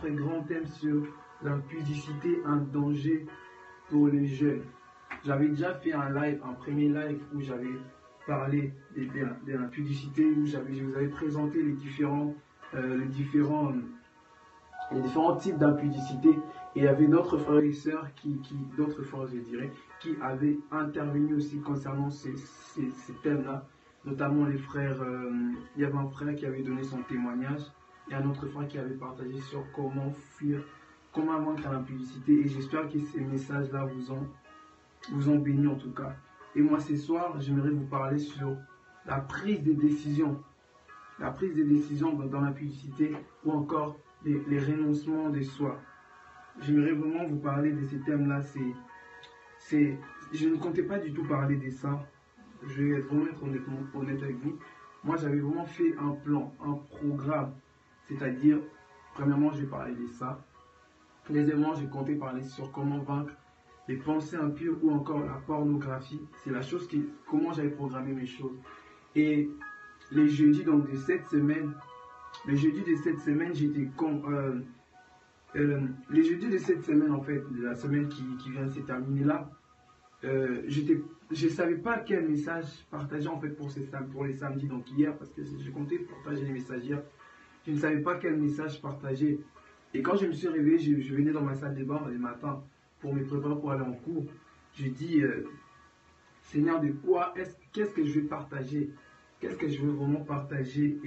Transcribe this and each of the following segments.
notre grand thème sur l'impudicité, un danger pour les jeunes. J'avais déjà fait un premier live où j'avais parlé de l'impudicité, où je vous avais présenté les différents types d'impudicité. Et il y avait d'autres frères et sœurs, d'autres frères, je dirais, qui avaient intervenu aussi concernant ces thèmes-là. Notamment les frères, il y avait un frère qui avait donné son témoignage et un autre frère qui avait partagé sur comment fuir, comment vaincre l'impudicité. Et j'espère que ces messages-là vous ont béni en tout cas. Et moi ce soir, j'aimerais vous parler sur la prise des décisions. La prise des décisions dans l'impudicité ou encore les renoncements de soi. J'aimerais vraiment vous parler de ces thèmes-là. Je ne comptais pas du tout parler de ça. Je vais vraiment être honnête avec vous. Moi, j'avais vraiment fait un plan, un programme. C'est-à-dire, premièrement, je vais parler de ça. Deuxièmement, je comptais parler sur comment vaincre les pensées impures ou encore la pornographie. C'est la chose comment j'avais programmé mes choses. Et les jeudis donc, de cette semaine, les jeudis de cette semaine, les jeudis de cette semaine, en fait, de la semaine qui vient de se terminer là, je ne savais pas quel message partager en fait pour les samedis, donc hier, parce que je comptais partager les messages hier. Je ne savais pas quel message partager. Et quand je me suis réveillé, je venais dans ma salle de bain le matin pour me préparer pour aller en cours. Je dis, Seigneur, qu'est-ce que je vais partager? Qu'est-ce que je veux vraiment partager?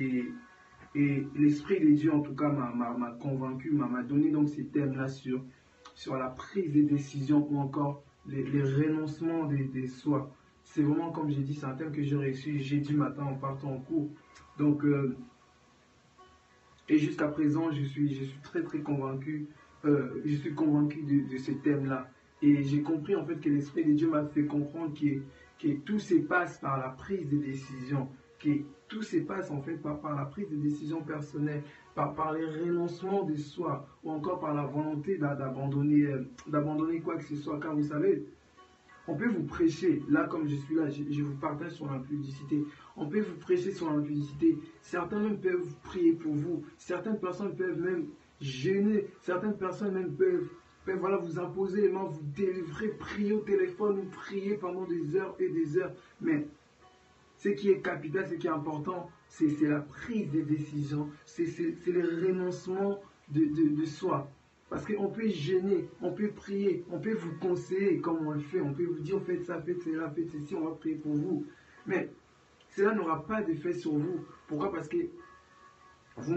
Et l'Esprit de Dieu, en tout cas, m'a convaincu, m'a donné donc ces thèmes-là sur la prise des décisions ou encore les renoncements des soi. C'est vraiment, comme j'ai dit, c'est un thème que j'ai reçu jeudi matin en partant en cours. Donc, et jusqu'à présent, je suis très très convaincu. Je suis convaincu de ce thème-là. Et j'ai compris en fait que l'Esprit de Dieu m'a fait comprendre que tout se passe par la prise de décision. Que tout se passe en fait par la prise de décision personnelle, par les renoncements de soi, ou encore par la volonté d'abandonner quoi que ce soit. Car vous savez, on peut vous prêcher, là comme je suis là, je vous partage sur l'impudicité. On peut vous prêcher sur l'impudicité. Certains même peuvent prier pour vous. Certaines personnes peuvent même jeûner. Certaines personnes même peuvent voilà, vous imposer les mains, vous délivrer, prier au téléphone, ou prier pendant des heures et des heures. Mais ce qui est capital, ce qui est important, c'est la prise des décisions, c'est le renoncement de soi. Parce qu'on peut gêner, on peut prier, on peut vous conseiller comme on le fait, on peut vous dire faites ça, faites cela, faites ceci, on va prier pour vous. Mais cela n'aura pas d'effet sur vous. Pourquoi? Parce que vous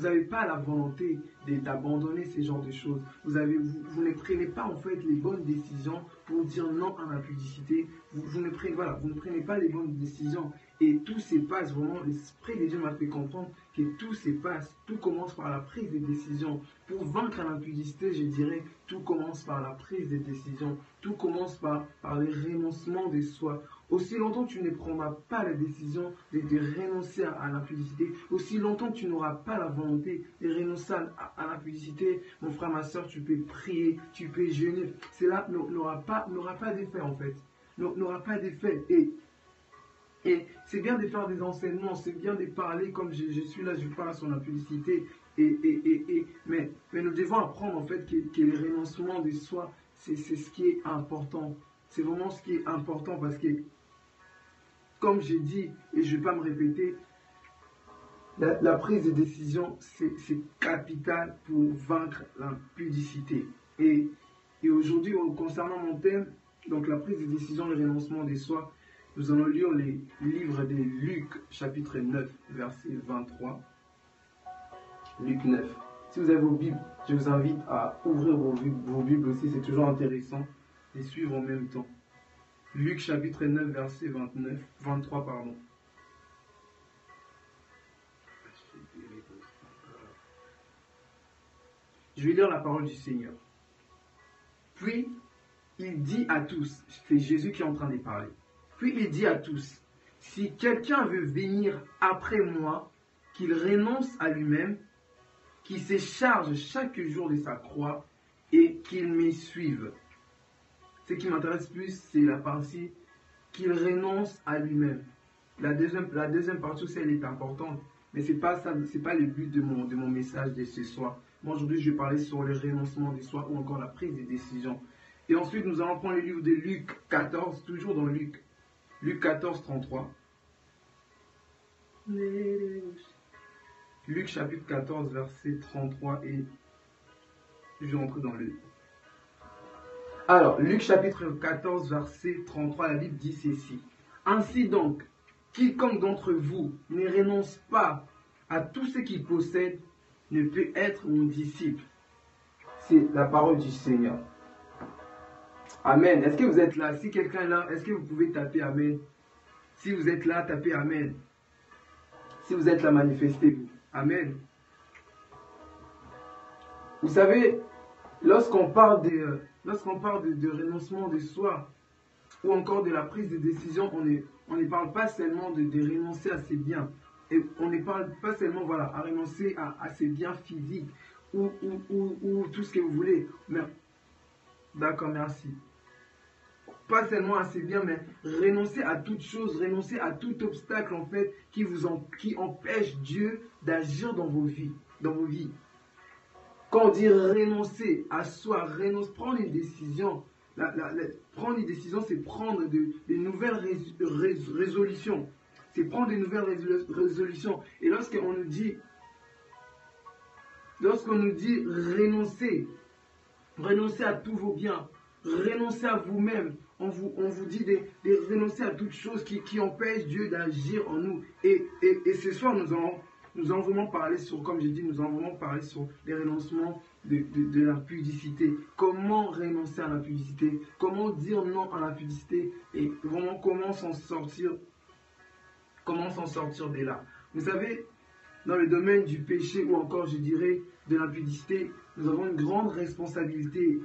n'avez pas la volonté d'abandonner ce genre de choses. Vous ne prenez pas en fait les bonnes décisions pour dire non à l'impudicité. Vous ne prenez pas les bonnes décisions. Et tout se passe vraiment, l'Esprit de Dieu m'a fait comprendre que tout se passe, tout commence par la prise des décisions. Pour vaincre l'impudicité, je dirais, tout commence par la prise des décisions. Tout commence par le renoncement de soi. Aussi longtemps que tu ne prendras pas la décision de renoncer à l'impudicité, aussi longtemps que tu n'auras pas la volonté de renoncer à l'impudicité, mon frère, ma soeur, tu peux prier, tu peux jeûner. Cela n'aura pas d'effet en fait. N'aura pas d'effet. Et c'est bien de faire des enseignements, c'est bien de parler comme je suis là, je parle sur l'impudicité. Mais nous devons apprendre en fait que le renoncement de soi, c'est ce qui est important. C'est vraiment ce qui est important parce que, comme j'ai dit, et je ne vais pas me répéter, la prise de décision, c'est capital pour vaincre l'impudicité. Et aujourd'hui, concernant mon thème, donc la prise de décision, le renoncement de soi, nous allons lire les livres de Luc, chapitre 9, verset 23. Luc 9. Si vous avez vos Bibles, je vous invite à ouvrir vos Bibles aussi, c'est toujours intéressant, et suivre en même temps. Luc, chapitre 9, verset 23, pardon. Je vais lire la parole du Seigneur. Puis, il dit à tous, c'est Jésus qui est en train de parler. Puis il dit à tous, si quelqu'un veut venir après moi, qu'il renonce à lui-même, qu'il se charge chaque jour de sa croix et qu'il me suive. Ce qui m'intéresse plus, c'est la partie qu'il renonce à lui-même. La deuxième partie aussi, elle est importante. Mais ce n'est pas ça, c'est pas le but de mon message de ce soir. Moi, aujourd'hui, je vais parler sur le renoncement des soi ou encore la prise des décisions. Et ensuite, nous allons prendre le livre de Luc 14, toujours dans Luc. Luc 14, 33. Luc chapitre 14, verset 33 et je vais entrer dans le... Alors, Luc chapitre 14, verset 33, la Bible dit ceci. Ainsi donc, quiconque d'entre vous ne renonce pas à tout ce qu'il possède ne peut être mon disciple. C'est la parole du Seigneur. Amen. Est-ce que vous êtes là? Si quelqu'un est là, est-ce que vous pouvez taper Amen? Si vous êtes là, tapez Amen. Si vous êtes là, manifestez-vous. Amen. Vous savez, lorsqu'on parle de renoncement de soi ou encore de la prise de décision, on ne parle pas seulement de renoncer à ses biens. Et on ne parle pas seulement voilà, à renoncer à ses biens physiques ou tout ce que vous voulez. Mais d'accord, merci. Pas seulement à ses biens, mais renoncer à toute chose, renoncer à tout obstacle en fait qui empêche Dieu d'agir dans vos vies. Quand on dit renoncer à soi, prendre une décision, prendre une décision, c'est prendre de nouvelles résolutions. C'est prendre de nouvelles résolutions. Et lorsqu'on nous dit renoncer à tous vos biens, renoncer à vous-même, on vous dit de renoncer à toute chose qui empêche Dieu d'agir en nous. Et ce soir, nous allons vraiment parler sur, comme j'ai dit, nous allons vraiment parler sur les renoncements de la pudicité. Comment renoncer à la pudicité? Comment dire non à la pudicité? Et vraiment, comment s'en sortir de là? Vous savez, dans le domaine du péché ou encore, je dirais, de l'impudicité, nous avons une grande responsabilité.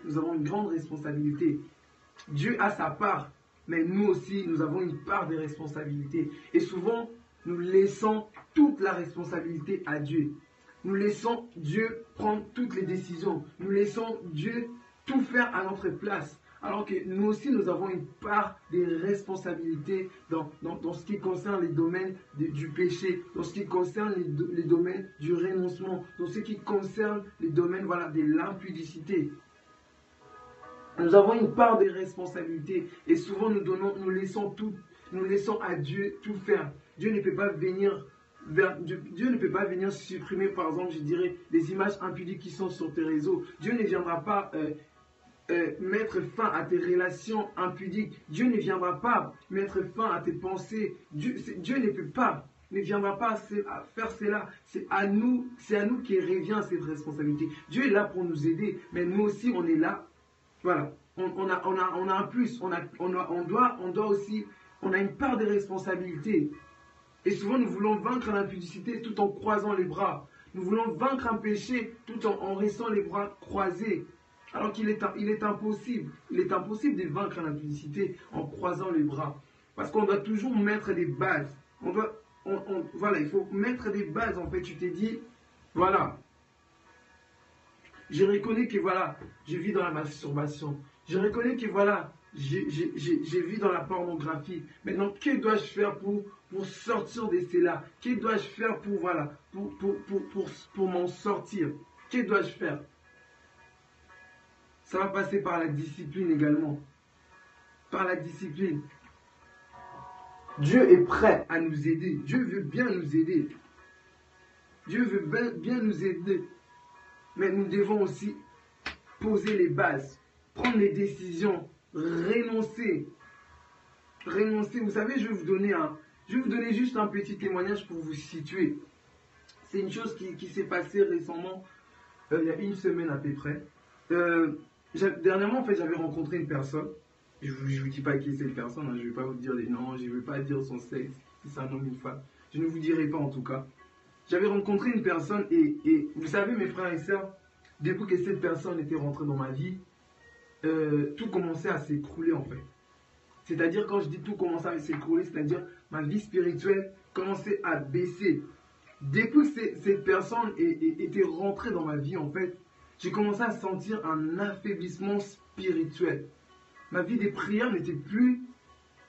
Dieu a sa part, mais nous aussi, nous avons une part de responsabilité. Et souvent, nous laissons toute la responsabilité à Dieu. Nous laissons Dieu prendre toutes les décisions. Nous laissons Dieu tout faire à notre place. Alors que nous aussi, nous avons une part des responsabilités dans ce qui concerne les domaines du péché, dans ce qui concerne les domaines du renoncement, dans ce qui concerne les domaines de l'impudicité. Nous avons une part des responsabilités et souvent nous laissons à Dieu tout faire. Dieu ne peut pas venir supprimer, par exemple, je dirais, les images impudiques qui sont sur tes réseaux. Dieu ne viendra pas mettre fin à tes relations impudiques. Dieu ne viendra pas mettre fin à tes pensées. Dieu ne viendra pas faire cela. C'est à nous qui revient cette responsabilité. Dieu est là pour nous aider, mais nous aussi on est là. Voilà. On a un plus. On a une part de responsabilité. Et souvent nous voulons vaincre l'impudicité tout en croisant les bras. Nous voulons vaincre un péché tout en restant les bras croisés. Alors qu'il est impossible. Il est impossible de vaincre l'impudicité en croisant les bras. Parce qu'on doit toujours mettre des bases. Voilà, il faut mettre des bases. En fait, tu t'es dit, voilà. Je reconnais que voilà, je vis dans la masturbation. Je reconnais que voilà, je vis dans la pornographie. Maintenant, que dois-je faire pour sortir de cela? Que dois-je faire pour m'en sortir? Que dois-je faire? Ça va passer par la discipline également. Par la discipline. Dieu est prêt à nous aider. Dieu veut bien nous aider. Dieu veut bien nous aider. Mais nous devons aussi poser les bases, prendre les décisions, renoncer. Renoncer. Vous savez, je vais vous donner juste un petit témoignage pour vous situer. C'est une chose qui s'est passée récemment, il y a une semaine à peu près. Dernièrement, en fait, j'avais rencontré une personne. Je ne vous dis pas qui c'est cette personne, hein, je ne vais pas vous dire les noms, je ne vais pas dire son sexe, si c'est un homme ou une femme. Je ne vous dirai pas en tout cas. J'avais rencontré une personne et vous savez, mes frères et sœurs, depuis que cette personne était rentrée dans ma vie, tout commençait à s'écrouler en fait. C'est-à-dire, quand je dis tout commençait à s'écrouler, c'est-à-dire ma vie spirituelle commençait à baisser. Depuis que cette personne était rentrée dans ma vie, en fait, j'ai commencé à sentir un affaiblissement spirituel. Ma vie de prière n'était plus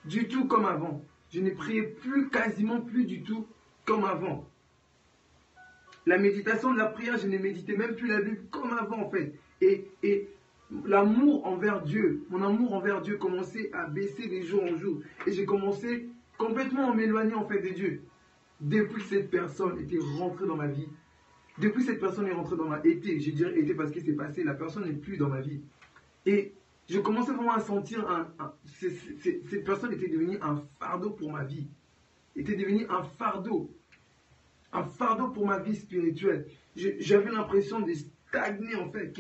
du tout comme avant. Je ne priais quasiment plus du tout comme avant. la méditation de la prière, je ne méditais même plus la Bible comme avant en fait. Et l'amour envers Dieu, mon amour envers Dieu commençait à baisser de jour en jour. Et j'ai commencé complètement à m'éloigner en fait de Dieu. Depuis que cette personne était rentrée dans ma vie, depuis que cette personne est rentrée dans ma vie, je dirais été parce que c'est passé, la personne n'est plus dans ma vie. Et je commençais vraiment à sentir, cette personne était devenue un fardeau pour ma vie. Était devenue un fardeau pour ma vie spirituelle. J'avais l'impression de stagner en fait,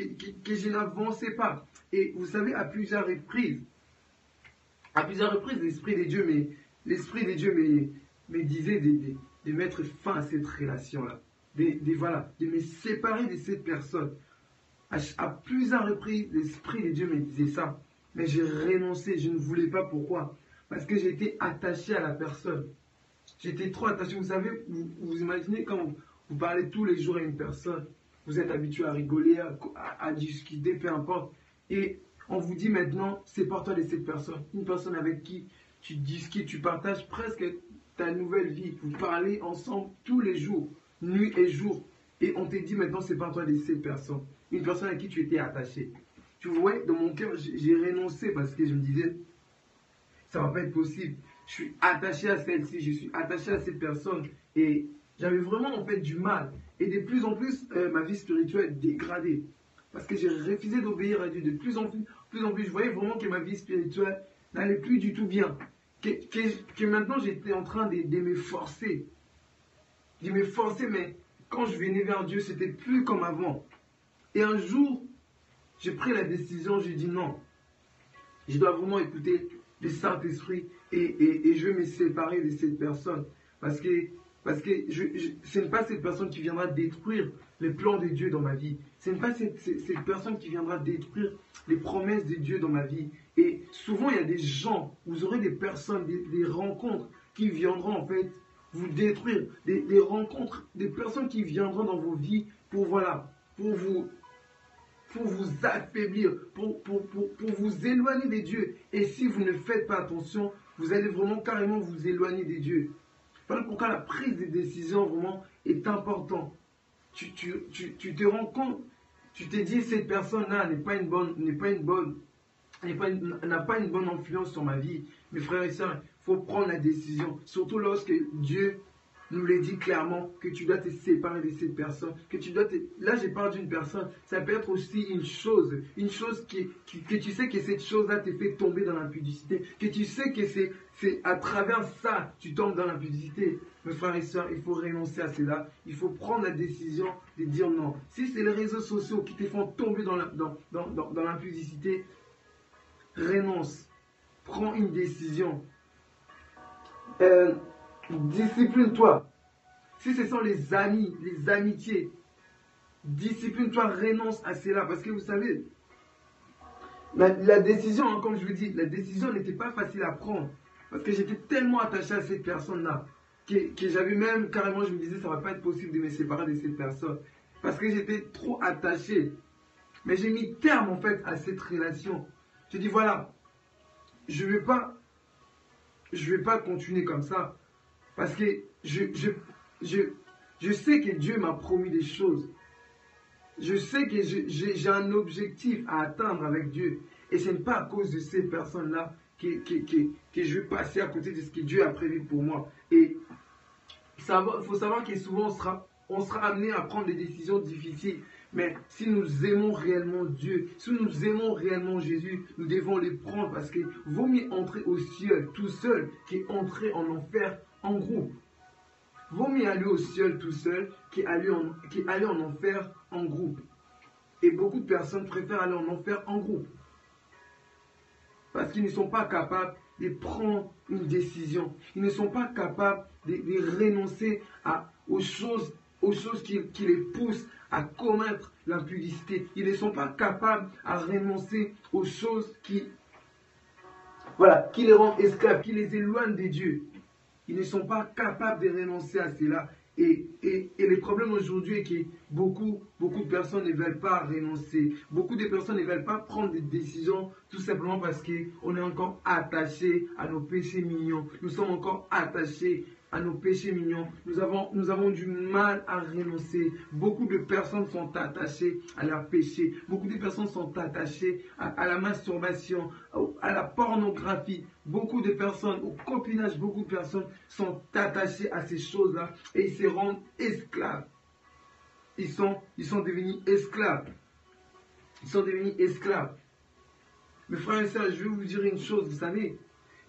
que je n'avançais pas. Et vous savez, à plusieurs reprises, l'Esprit de Dieu me disait de mettre fin à cette relation-là. De me séparer de cette personne. À plusieurs reprises, l'Esprit de Dieu me disait ça. Mais j'ai renoncé, je ne voulais pas. Pourquoi? Parce que j'étais attaché à la personne. J'étais trop attaché. Vous savez, vous imaginez quand vous parlez tous les jours à une personne, vous êtes habitué à rigoler, à discuter, peu importe. Et on vous dit maintenant, sépare-toi de cette personne. Une personne avec qui tu discutes, tu partages presque ta nouvelle vie. Vous parlez ensemble tous les jours, nuit et jour. Et on te dit maintenant, sépare-toi de cette personne. Une personne à qui tu étais attaché. Tu vois, dans mon cœur, j'ai renoncé parce que je me disais, ça ne va pas être possible. Je suis attaché à celle-ci, je suis attaché à cette personne. Et j'avais vraiment en fait du mal. Et de plus en plus, ma vie spirituelle dégradée. Parce que j'ai refusé d'obéir à Dieu. De plus en plus, je voyais vraiment que ma vie spirituelle n'allait plus du tout bien. Que maintenant j'étais en train de me forcer. De me forcer, mais quand je venais vers Dieu, c'était plus comme avant. Et un jour, j'ai pris la décision, j'ai dit non. Je dois vraiment écouter le Saint-Esprit et je vais me séparer de cette personne. Parce que ce n'est pas cette personne qui viendra détruire les plans de Dieu dans ma vie. Ce n'est pas cette personne qui viendra détruire les promesses de Dieu dans ma vie. Et souvent, il y a des gens, vous aurez des personnes, des rencontres qui viendront en fait vous détruire. Des rencontres, des personnes qui viendront dans vos vies pour vous affaiblir, pour vous éloigner de Dieu. Et si vous ne faites pas attention, vous allez vraiment carrément vous éloigner de Dieu. Voilà pourquoi la prise de décision vraiment est importante. Tu te rends compte, tu te dis cette personne-là n'a pas une bonne influence sur ma vie. Mes frères et sœurs, il faut prendre la décision, surtout lorsque Dieu nous le dit clairement que tu dois te séparer de cette personne, là je parle d'une personne, ça peut être aussi une chose que tu sais que cette chose-là te fait tomber dans l'impudicité, que tu sais que c'est à travers ça tu tombes dans l'impudicité. Mes frères et sœurs, il faut renoncer à cela, il faut prendre la décision de dire non. Si c'est les réseaux sociaux qui te font tomber dans l'impudicité, renonce, prends une décision. Discipline-toi. Si ce sont les amis, les amitiés, discipline-toi, renonce à cela. Parce que vous savez, la décision, hein, comme je vous dis, la décision n'était pas facile à prendre. Parce que j'étais tellement attaché à cette personne-là que j'avais même carrément, je me disais, ça ne va pas être possible de me séparer de cette personne. Parce que j'étais trop attaché. Mais j'ai mis terme en fait à cette relation. J'ai dit, voilà, je ne vais pas continuer comme ça. Parce que je sais que Dieu m'a promis des choses. Je sais que j'ai un objectif à atteindre avec Dieu. Et ce n'est pas à cause de ces personnes-là que je vais passer à côté de ce que Dieu a prévu pour moi. Et il faut savoir que souvent on sera amené à prendre des décisions difficiles. Mais si nous aimons réellement Dieu, si nous aimons réellement Jésus, nous devons les prendre parce que vaut mieux entrer au ciel tout seul qu'entrer en enfer en groupe. Vaut mieux aller au ciel tout seul qu'aller en enfer en groupe. Et beaucoup de personnes préfèrent aller en enfer en groupe. Parce qu'ils ne sont pas capables de prendre une décision. Ils ne sont pas capables de renoncer aux choses qui les poussent à commettre l'impudicité. Ils ne sont pas capables à renoncer aux choses qui les rendent esclaves, qui les éloignent de Dieu. Ils ne sont pas capables de renoncer à cela. Et le problème aujourd'hui est que beaucoup de personnes ne veulent pas renoncer. Beaucoup de personnes ne veulent pas prendre des décisions tout simplement parce qu'on est encore attaché à nos péchés mignons. Nous sommes encore attachés à nos péchés mignons. Nous avons du mal à renoncer. Beaucoup de personnes sont attachées à leurs péchés. Beaucoup de personnes sont attachées à la masturbation, à la pornographie. Beaucoup de personnes, au copinage, beaucoup de personnes sont attachées à ces choses-là et ils se rendent esclaves. Ils sont devenus esclaves. Ils sont devenus esclaves. Mes frères et sœurs, je vais vous dire une chose, vous savez,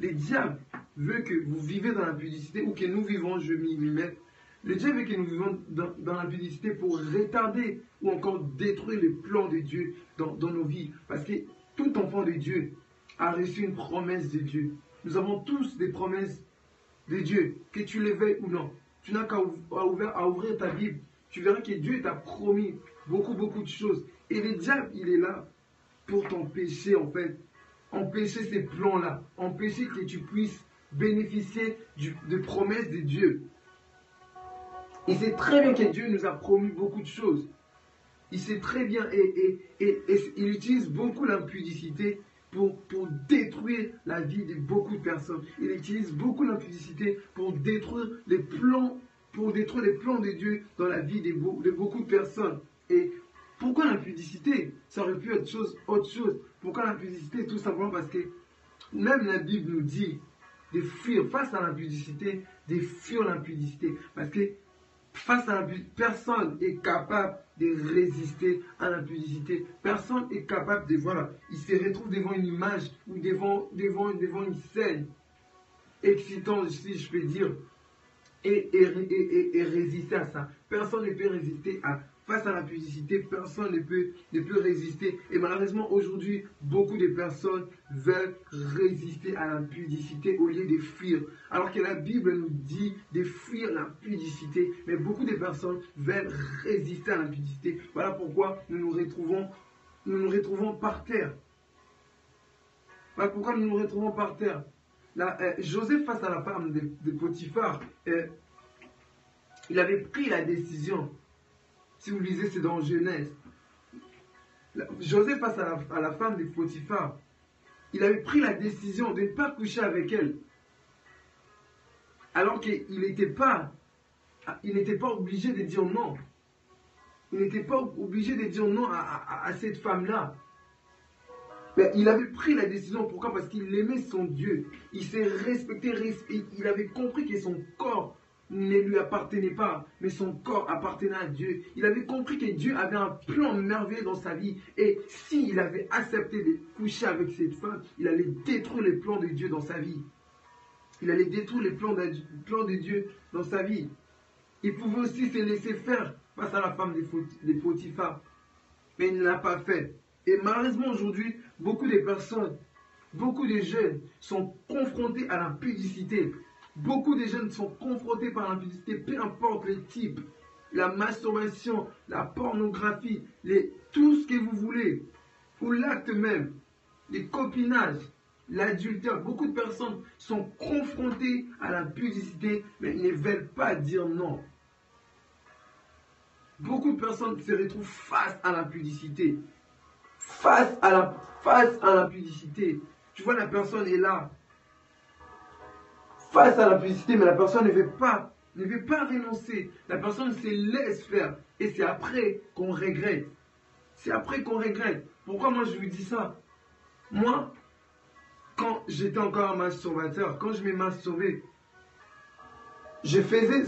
le diable veut que vous vivez dans l'impudicité ou que nous vivons, je m'y mets. Le diable veut que nous vivons dans l'impudicité pour retarder ou encore détruire les plans de Dieu dans nos vies. Parce que tout enfant de Dieu a reçu une promesse de Dieu. Nous avons tous des promesses de Dieu, que tu les veuilles ou non. Tu n'as qu'à ouvrir ta Bible. Tu verras que Dieu t'a promis beaucoup de choses. Et le diable, il est là pour t'empêcher, en fait, empêcher ces plans-là, empêcher que tu puisses bénéficier de promesses de Dieu. Il sait très bien que Dieu nous a promis beaucoup de choses. Il sait très bien et il utilise beaucoup l'impudicité pour détruire la vie de beaucoup de personnes. Il utilise beaucoup l'impudicité pour détruire les plans de Dieu dans la vie de beaucoup de personnes. Et pourquoi l'impudicité? Ça aurait pu être autre chose. Pourquoi l'impudicité? Tout simplement parce que même la Bible nous dit de fuir face à l'impudicité, de fuir l'impudicité. Parce que face à l'impudicité, personne n'est capable de résister à l'impudicité. Personne n'est capable de, voilà, il se retrouve devant une image ou devant une scène excitante, si je peux dire, et résister à ça. Personne ne peut résister face à l'impudicité, personne ne peut résister. Et malheureusement, aujourd'hui, beaucoup de personnes veulent résister à l'impudicité au lieu de fuir. Alors que la Bible nous dit de fuir l'impudicité. Mais beaucoup de personnes veulent résister à l'impudicité. Voilà pourquoi nous nous retrouvons par terre. Voilà pourquoi nous nous retrouvons par terre. Joseph, face à la femme de Potiphar, il avait pris la décision. Si vous lisez, c'est dans Genèse. Joseph, face à la femme de Potiphar, il avait pris la décision de ne pas coucher avec elle. Alors qu'il n'était pas obligé de dire non. Il n'était pas obligé de dire non à cette femme-là. Mais il avait pris la décision. Pourquoi? Parce qu'il aimait son Dieu. Il s'est respecté. Il avait compris que son corps ne lui appartenait pas, mais son corps appartenait à Dieu. Il avait compris que Dieu avait un plan merveilleux dans sa vie. Et s'il avait accepté de coucher avec cette femme, il allait détruire les plans de Dieu dans sa vie. Il allait détruire les plans de Dieu dans sa vie. Il pouvait aussi se laisser faire face à la femme de Potiphar. Mais il ne l'a pas fait. Et malheureusement aujourd'hui, beaucoup de personnes, beaucoup de jeunes sont confrontés à l'impudicité. Beaucoup de jeunes sont confrontés par l'impudicité, peu importe le type, la masturbation, la pornographie, tout ce que vous voulez, ou l'acte même, les copinages, l'adultère. Beaucoup de personnes sont confrontées à l'impudicité, mais ils ne veulent pas dire non. Beaucoup de personnes se retrouvent face à l'impudicité. Face à l'impudicité. Tu vois, la personne est là. Face à l'impudicité, mais la personne ne veut pas renoncer. La personne se laisse faire. Et c'est après qu'on regrette. C'est après qu'on regrette. Pourquoi moi je vous dis ça? Moi, quand j'étais encore un masturbateur, quand je me masturbais, je faisais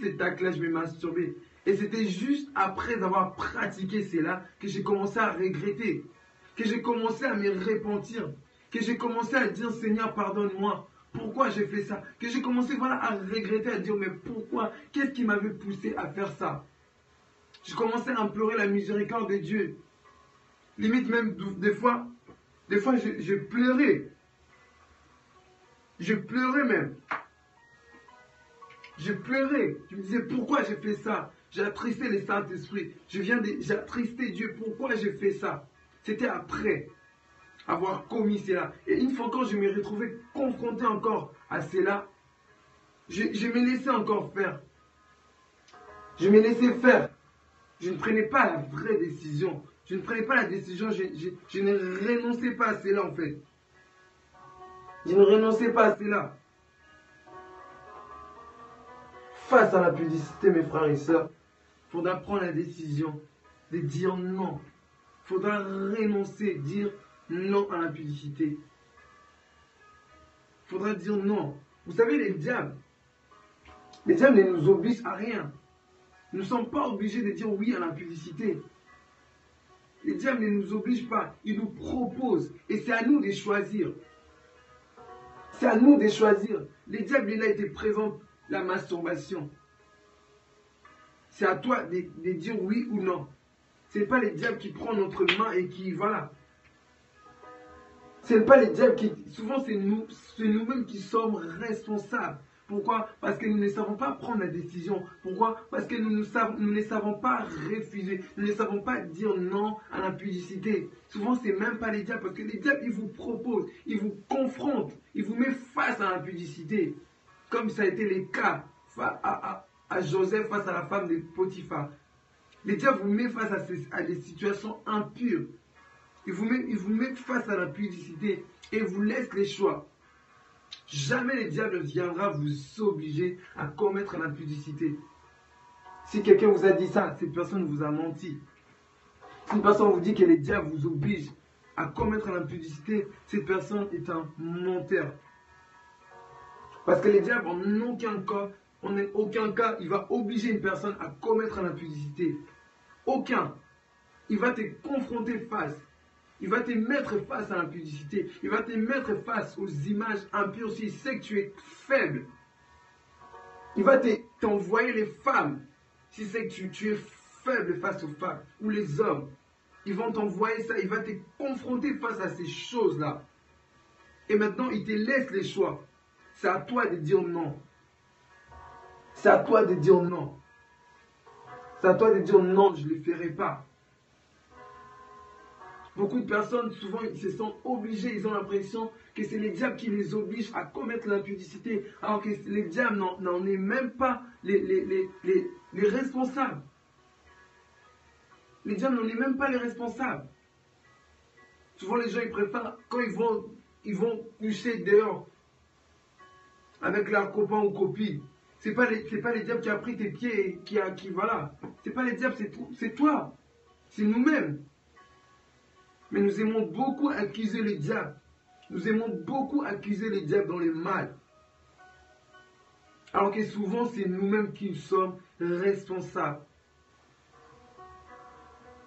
cet acte-là, je me masturbais. Et c'était juste après avoir pratiqué cela que j'ai commencé à regretter, que j'ai commencé à me repentir, que j'ai commencé à dire Seigneur, pardonne-moi. Pourquoi j'ai fait ça? Que j'ai commencé à regretter, à dire mais pourquoi? Qu'est-ce qui m'avait poussé à faire ça? J'ai commencé à implorer la miséricorde de Dieu. Limite même des fois je pleurais. Je pleurais même. Je pleurais. Je me disais pourquoi j'ai fait ça? J'ai attristé le Saint-Esprit. J'ai attristé Dieu. Pourquoi j'ai fait ça? C'était après avoir commis cela. Et une fois quand je me retrouvais confronté encore à cela, je me laissais encore faire. Je me laissais faire. Je ne prenais pas la vraie décision. Je ne prenais pas la décision. Je ne renonçais pas à cela en fait. Je ne renonçais pas à cela. face à l'impudicité, mes frères et sœurs, il faudra prendre la décision de dire non. Il faudra renoncer, dire non à l'impudicité. Il faudra dire non. Vous savez, les diables ne nous obligent à rien. Nous ne sommes pas obligés de dire oui à l'impudicité. Les diables ne nous obligent pas. Ils nous proposent. Et c'est à nous de choisir. C'est à nous de choisir. Les diables, il a été présent la masturbation. C'est à toi de dire oui ou non. Ce n'est pas les diables qui prennent notre main et qui, voilà. Ce n'est pas les diables qui... Souvent, c'est nous-mêmes qui sommes responsables. Pourquoi? Parce que nous ne savons pas prendre la décision. Pourquoi? Parce que nous ne savons pas refuser. Nous ne savons pas dire non à l'impudicité. Souvent, ce n'est même pas les diables. Parce que les diables, ils vous proposent, ils vous confrontent, ils vous mettent face à l'impudicité. Comme ça a été le cas à Joseph face à la femme de Potiphar. Les diables vous mettent face à des situations impures. Ils vous mettent face à l'impudicité et vous laissent les choix. Jamais le diable ne viendra vous obliger à commettre l'impudicité. Si quelqu'un vous a dit ça, cette personne vous a menti. Si une personne vous dit que les diables vous obligent à commettre l'impudicité, cette personne est un menteur. Parce que les diables, en aucun cas, il va obliger une personne à commettre l'impudicité. Aucun. Il va te confronter face. Il va te mettre face à l'impudicité. Il va te mettre face aux images impures s'il sait que tu es faible. Il va t'envoyer les femmes s'il sait que tu es faible face aux femmes ou les hommes. Ils vont t'envoyer ça. Il va te confronter face à ces choses-là. Et maintenant, il te laisse les choix. C'est à toi de dire non. C'est à toi de dire non. C'est à toi de dire non, je ne le ferai pas. Beaucoup de personnes, souvent, ils se sentent obligés, ils ont l'impression que c'est les diables qui les obligent à commettre l'impudicité, alors que les diables n'en est même pas les responsables. Les diables n'en est même pas les responsables. Souvent, les gens, ils préfèrent, quand ils vont coucher dehors avec leurs copains ou copines, c'est pas les diables qui a pris tes pieds et voilà. C'est pas les diables, c'est toi. C'est nous-mêmes. Mais nous aimons beaucoup accuser les diables. Nous aimons beaucoup accuser les diables dans le mal. Alors que souvent, c'est nous-mêmes qui sommes responsables.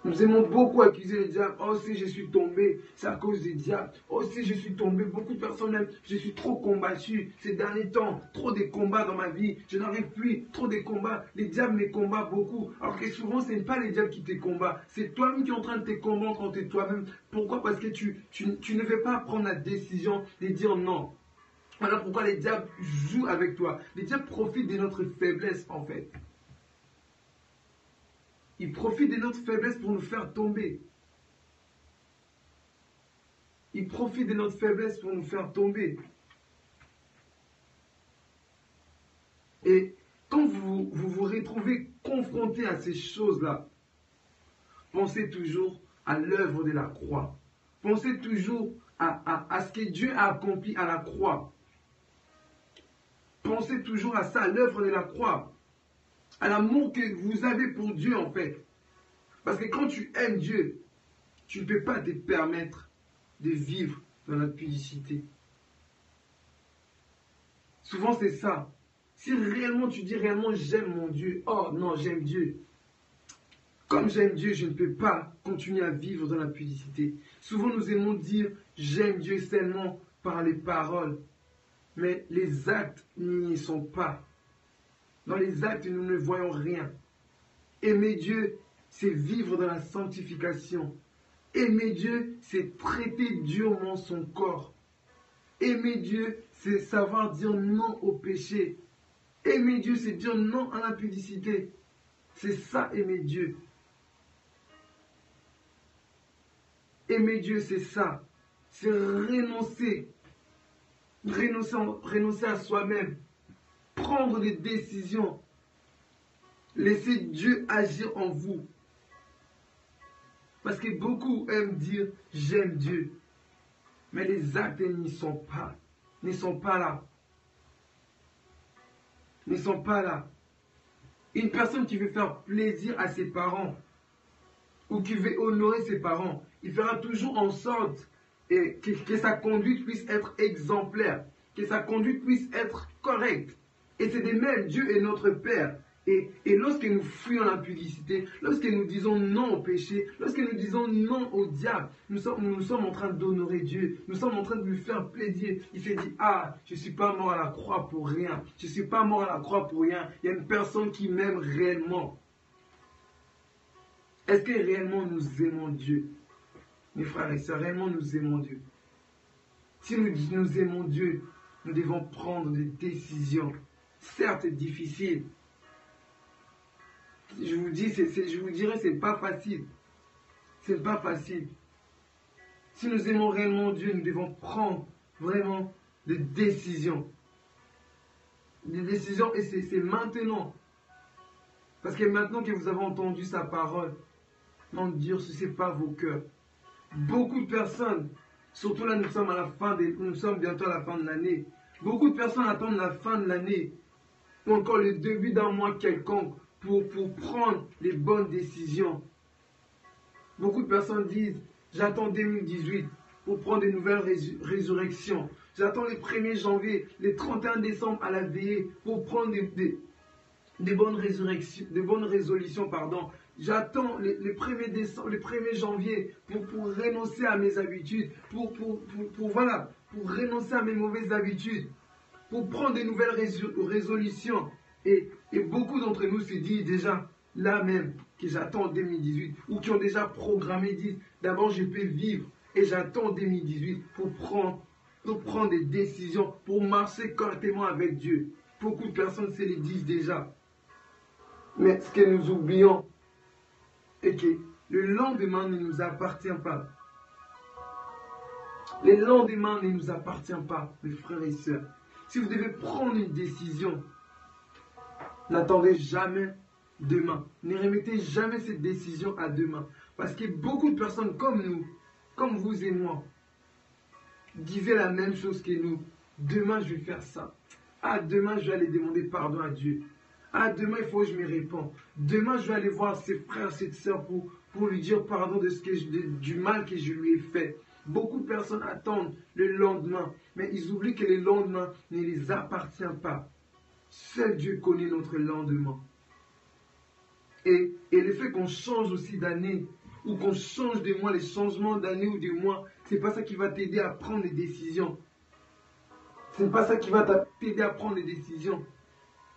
Nous aimons beaucoup accuser les diables. Oh, si je suis tombé, c'est à cause des diables. Oh, si je suis tombé, beaucoup de personnes aiment. Je suis trop combattu ces derniers temps. Trop de combats dans ma vie. Je n'arrive plus. Trop de combats. Les diables me combattent beaucoup. Alors que souvent, ce n'est pas les diables qui te combattent. C'est toi-même qui es en train de te combattre contre toi-même. Pourquoi? Parce que tu ne veux pas prendre la décision de dire non. Voilà pourquoi les diables jouent avec toi. Les diables profitent de notre faiblesse, en fait. Ils profitent de notre faiblesse pour nous faire tomber. Ils profitent de notre faiblesse pour nous faire tomber. Et quand vous vous retrouvez confronté à ces choses-là, pensez toujours à l'œuvre de la croix. Pensez toujours à ce que Dieu a accompli à la croix. Pensez toujours à ça, à l'œuvre de la croix. À l'amour que vous avez pour Dieu, en fait. Parce que quand tu aimes Dieu, tu ne peux pas te permettre de vivre dans la pudicité. Souvent, c'est ça. Si réellement tu dis réellement j'aime mon Dieu, oh non, j'aime Dieu. Comme j'aime Dieu, je ne peux pas continuer à vivre dans la pudicité. Souvent, nous aimons dire j'aime Dieu seulement par les paroles. Mais les actes n'y sont pas. Dans les actes, nous ne voyons rien. Aimer Dieu, c'est vivre dans la sanctification. Aimer Dieu, c'est traiter durement son corps. Aimer Dieu, c'est savoir dire non au péché. Aimer Dieu, c'est dire non à l'impudicité. C'est ça, aimer Dieu. Aimer Dieu, c'est ça. C'est renoncer. Renoncer à soi-même. Prendre des décisions. Laisser Dieu agir en vous. Parce que beaucoup aiment dire j'aime Dieu. Mais les actes n'y sont pas. Ne sont pas là. Ne sont pas là. Une personne qui veut faire plaisir à ses parents ou qui veut honorer ses parents, il fera toujours en sorte que sa conduite puisse être exemplaire, que sa conduite puisse être correcte. Et c'est de même, Dieu est notre Père. Et lorsque nous fuyons l'impudicité, lorsque nous disons non au péché, lorsque nous disons non au diable, nous sommes en train d'honorer Dieu, nous sommes en train de lui faire plaisir. Il s'est dit, ah, je ne suis pas mort à la croix pour rien, je ne suis pas mort à la croix pour rien, il y a une personne qui m'aime réellement. Est-ce que réellement nous aimons Dieu? Mes frères et sœurs, réellement nous aimons Dieu. Si nous aimons Dieu, nous devons prendre des décisions, certes difficiles. Je vous dirais, c'est pas facile. C'est pas facile. Si nous aimons réellement Dieu, nous devons prendre vraiment des décisions. Des décisions, et c'est maintenant. Parce que maintenant que vous avez entendu sa parole, n'endurcissez pas vos cœurs. Beaucoup de personnes, surtout là nous sommes bientôt à la fin de l'année. Beaucoup de personnes attendent la fin de l'année ou encore le début d'un mois quelconque pour prendre les bonnes décisions. Beaucoup de personnes disent, j'attends 2018 pour prendre de nouvelles résurrections. J'attends les 1er janvier, les 31 décembre à la veillée pour prendre des bonnes résurrections, des bonnes résolutions, pardon. J'attends les 1er décembre, les 1er janvier pour renoncer à mes habitudes, pour renoncer à mes mauvaises habitudes, pour prendre de nouvelles résolutions. Et beaucoup d'entre nous se disent déjà, là même, que j'attends 2018, ou qui ont déjà programmé, disent, d'abord je peux vivre, et j'attends 2018 pour prendre des décisions, pour marcher correctement avec Dieu. Beaucoup de personnes se le disent déjà. Mais ce que nous oublions est que le lendemain ne nous appartient pas. Le lendemain ne nous appartient pas, mes frères et sœurs. Si vous devez prendre une décision, n'attendez jamais demain. Ne remettez jamais cette décision à demain. Parce que beaucoup de personnes comme nous, comme vous et moi, disaient la même chose que nous. Demain, je vais faire ça. Ah, demain, je vais aller demander pardon à Dieu. Ah, demain, il faut que je me réponde. Demain, je vais aller voir ses frères, ses sœurs pour lui dire pardon du mal que je lui ai fait. Beaucoup de personnes attendent le lendemain, mais ils oublient que le lendemain ne les appartient pas. Seul Dieu connaît notre lendemain. Et le fait qu'on change aussi d'année, ou qu'on change de mois, les changements d'année ou de mois, c'est pas ça qui va t'aider à prendre des décisions. C'est pas ça qui va t'aider à prendre des décisions.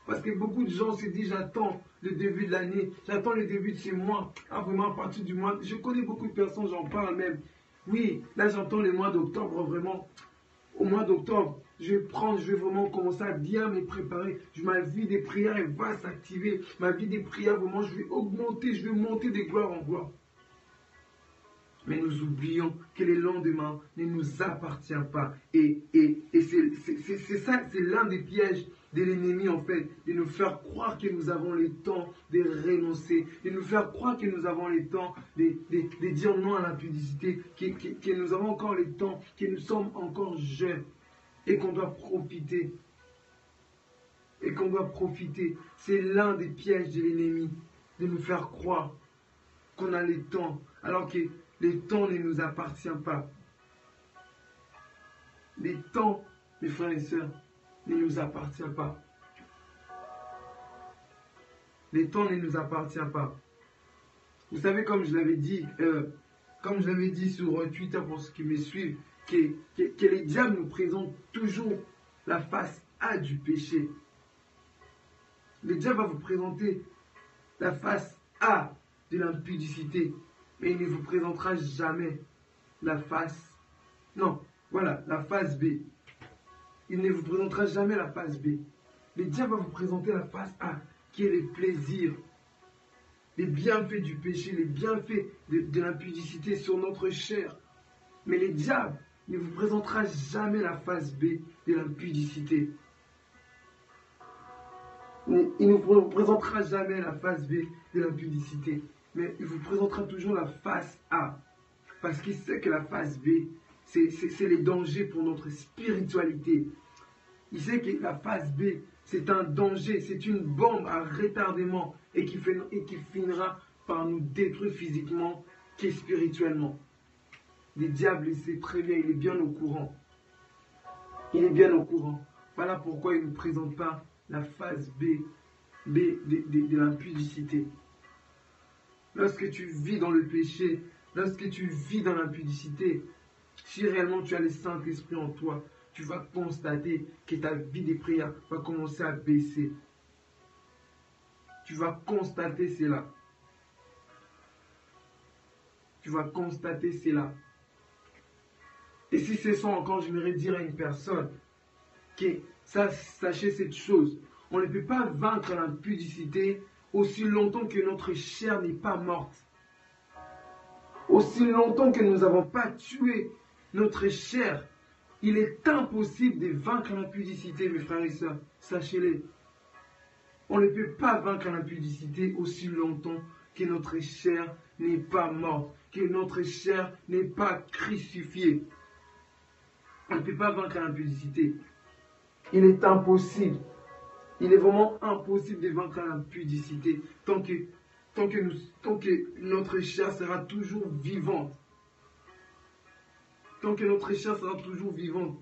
Parce que beaucoup de gens se disent, j'attends le début de l'année, j'attends le début de ce mois, ah, vraiment à partir du mois. Je connais beaucoup de personnes, j'en parle même. Oui, là j'entends le mois d'octobre, vraiment. Au mois d'octobre, je vais vraiment commencer à bien me préparer. Ma vie des prières, elle va s'activer. Ma vie des prières, vraiment, je vais augmenter, je vais monter de gloire en gloire. Mais nous oublions que le lendemain ne nous appartient pas. Et c'est ça, c'est l'un des pièges de l'ennemi en fait, de nous faire croire que nous avons le temps de renoncer, de nous faire croire que nous avons le temps de dire non à l'impudicité, que nous avons encore le temps, que nous sommes encore jeunes et qu'on doit profiter. Et qu'on doit profiter. C'est l'un des pièges de l'ennemi, de nous faire croire qu'on a le temps, alors que le temps ne nous appartient pas. Le temps, mes frères et sœurs, ne nous appartient pas. Le temps ne nous appartient pas. Vous savez, comme je l'avais dit sur Twitter pour ceux qui me suivent, que les diables nous présentent toujours la face A du péché. Le diable va vous présenter la face A de l'impudicité, mais il ne vous présentera jamais la face... Non, voilà, la face B. Il ne vous présentera jamais la face B. Le diable va vous présenter la face A, qui est les plaisirs, les bienfaits du péché, les bienfaits de l'impudicité sur notre chair. Mais le diable ne vous présentera jamais la face B de l'impudicité. Il ne vous présentera jamais la face B de l'impudicité. Mais il vous présentera toujours la face A. Parce qu'il sait que la face B, c'est les dangers pour notre spiritualité. Il sait que la face B, C'est un danger, c'est une bombe à retardement et qui finira par nous détruire physiquement et spirituellement. Le diable, il sait très bien, il est bien au courant. Il est bien au courant. Voilà pourquoi il ne nous présente pas la phase de l'impudicité. Lorsque tu vis dans le péché, lorsque tu vis dans l'impudicité, si réellement tu as le Saint-Esprit en toi, tu vas constater que ta vie de prière va commencer à baisser. Tu vas constater cela. Tu vas constater cela. Et si ce sont encore, j'aimerais dire à une personne que sachez cette chose. On ne peut pas vaincre l'impudicité aussi longtemps que notre chair n'est pas morte. Aussi longtemps que nous n'avons pas tué notre chair, il est impossible de vaincre l'impudicité, mes frères et sœurs. Sachez-le. On ne peut pas vaincre l'impudicité aussi longtemps que notre chair n'est pas morte, que notre chair n'est pas crucifiée. On ne peut pas vaincre l'impudicité. Il est impossible. Il est vraiment impossible de vaincre l'impudicité tant que notre chair sera toujours vivante. Tant que notre chair sera toujours vivante.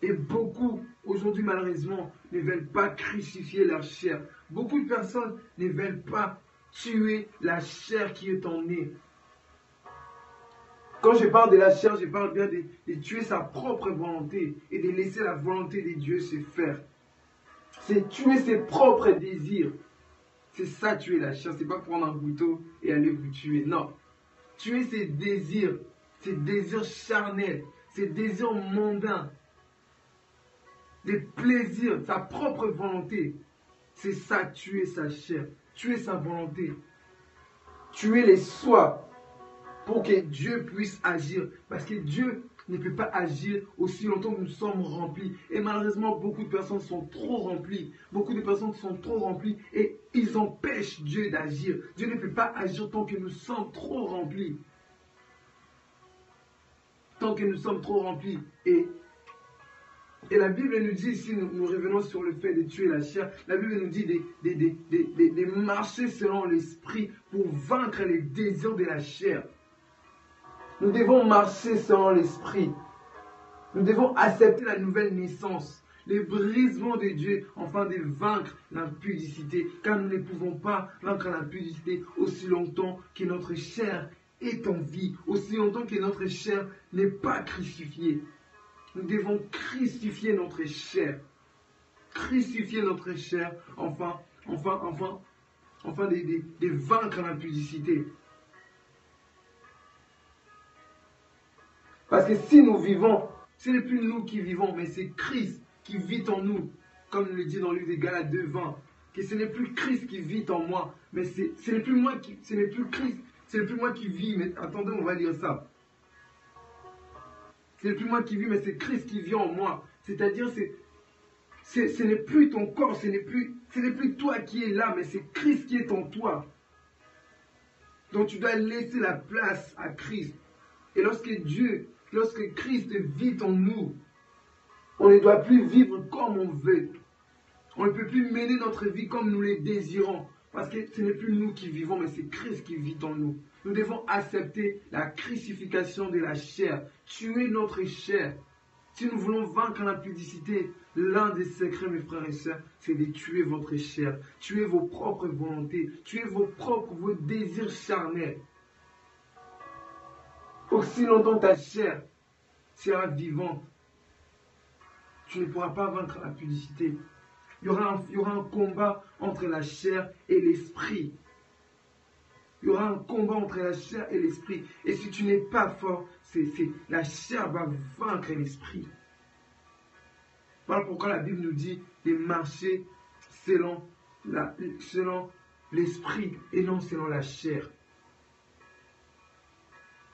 Et beaucoup, aujourd'hui malheureusement, ne veulent pas crucifier leur chair. Beaucoup de personnes ne veulent pas tuer la chair qui est en eux. Quand je parle de la chair, je parle bien de tuer sa propre volonté et de laisser la volonté de Dieu se faire. C'est tuer ses propres désirs. C'est ça, tuer la chair. C'est pas prendre un couteau et aller vous tuer. Non. Tuer ses désirs charnels, ses désirs mondains, des plaisirs, sa propre volonté. C'est ça, tuer sa chair, tuer sa volonté. Tuer les soi pour que Dieu puisse agir. Parce que Dieu ne peut pas agir aussi longtemps que nous sommes remplis. Et malheureusement, beaucoup de personnes sont trop remplies. Beaucoup de personnes sont trop remplies et ils empêchent Dieu d'agir. Dieu ne peut pas agir tant que nous sommes trop remplis. Tant que nous sommes trop remplis. Et la Bible nous dit, si nous revenons sur le fait de tuer la chair, la Bible nous dit de marcher selon l'esprit pour vaincre les désirs de la chair. Nous devons marcher selon l'esprit. Nous devons accepter la nouvelle naissance, les brisements de Dieu, afin de vaincre l'impudicité. Car nous ne pouvons pas vaincre l'impudicité aussi longtemps que notre chair est en vie, aussi longtemps que notre chair n'est pas crucifiée. Nous devons crucifier notre chair. Crucifier notre chair, enfin de vaincre l'impudicité. Parce que si nous vivons, ce n'est plus nous qui vivons, mais c'est Christ qui vit en nous. Comme il le dit dans le livre des Galates 2:20. Que ce n'est plus Christ qui vit en moi, mais ce n'est plus moi qui, ce n'est plus Christ, ce n'est plus moi qui vis. Mais attendez, on va lire ça. Ce n'est plus moi qui vis, mais c'est Christ qui vit en moi. C'est-à-dire, ce n'est plus ton corps, ce n'est plus toi qui es là, mais c'est Christ qui est en toi. Donc tu dois laisser la place à Christ. Et lorsque Christ vit en nous, on ne doit plus vivre comme on veut. On ne peut plus mener notre vie comme nous le désirons. Parce que ce n'est plus nous qui vivons, mais c'est Christ qui vit en nous. Nous devons accepter la crucifixion de la chair, tuer notre chair. Si nous voulons vaincre l'impudicité, l'un des secrets, mes frères et sœurs, c'est de tuer votre chair, tuer vos propres volontés, tuer vos désirs charnels. Aussi longtemps ta chair sera vivante, tu ne pourras pas vaincre l'impudicité. Il y aura un combat entre la chair et l'esprit. Il y aura un combat entre la chair et l'esprit. Et si tu n'es pas fort, la chair va vaincre l'esprit. Voilà pourquoi la Bible nous dit de marcher selon l'esprit et non selon la chair.